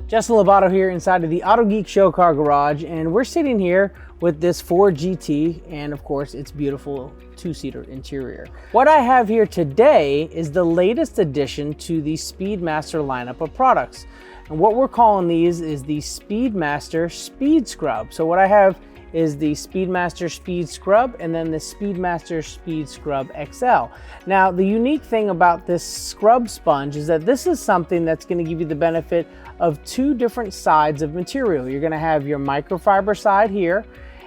Justin Lobato here inside of the Autogeek show car garage, and we're sitting here with this Ford GT and of course its beautiful two-seater interior. What I have here today is the latest addition to the Speedmaster lineup of products. And what we're calling these is the Speedmaster SpeedScrub. So what I have is the Speedmaster SpeedScrub and then the Speedmaster SpeedScrub XL. Now, the unique thing about this scrub sponge is that this is something that's going to give you the benefit of two different sides of material. You're going to have your microfiber side here,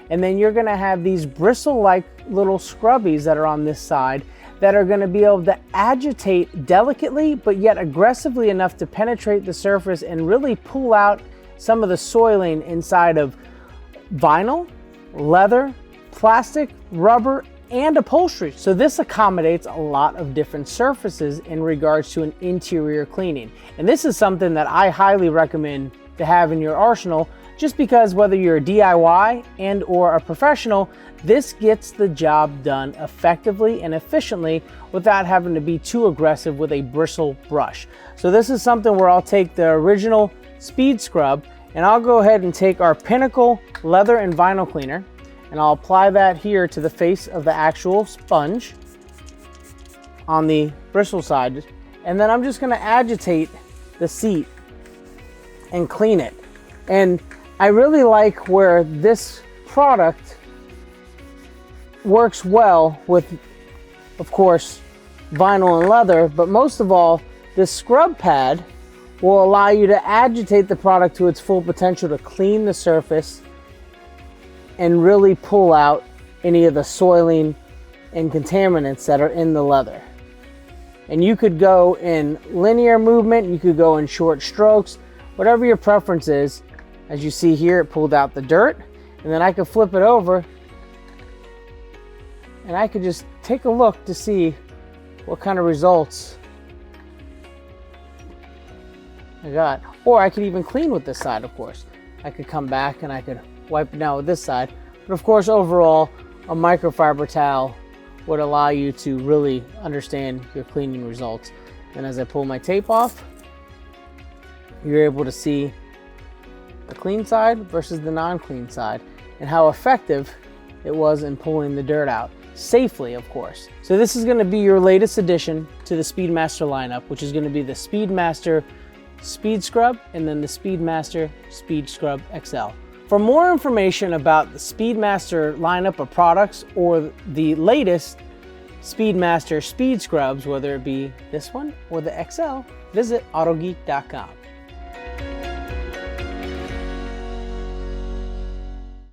and then you're going to have these bristle-like little scrubbies that are on this side that are going to be able to agitate delicately but yet aggressively enough to penetrate the surface and really pull out some of the soiling inside of vinyl, leather, plastic, rubber, and upholstery. So this accommodates a lot of different surfaces in regards to an interior cleaning. And this is something that I highly recommend to have in your arsenal, just because whether you're a DIY and or a professional, this gets the job done effectively and efficiently without having to be too aggressive with a bristle brush. So this is something where I'll take the original SpeedScrub and I'll go ahead and take our Pinnacle leather and vinyl cleaner and I'll apply that here to the face of the actual sponge on the bristle side. And then I'm just gonna agitate the seat and clean it. And I really like where this product works well with, of course, vinyl and leather, but most of all, this scrub pad will allow you to agitate the product to its full potential to clean the surface and really pull out any of the soiling and contaminants that are in the leather. And you could go in linear movement, you could go in short strokes, whatever your preference is. As you see here, it pulled out the dirt, and then I could flip it over and I could just take a look to see what kind of results I got. Or I could even clean with this side, of course. I could come back and I could wipe it down with this side. But of course, overall, a microfiber towel would allow you to really understand your cleaning results. And as I pull my tape off, you're able to see the clean side versus the non-clean side and how effective it was in pulling the dirt out. Safely, of course. So this is going to be your latest addition to the Speedmaster lineup, which is going to be the Speedmaster SpeedScrub and then the Speedmaster SpeedScrub XL. For more information about the Speedmaster lineup of products or the latest Speedmaster SpeedScrubs, whether it be this one or the XL, visit autogeek.com.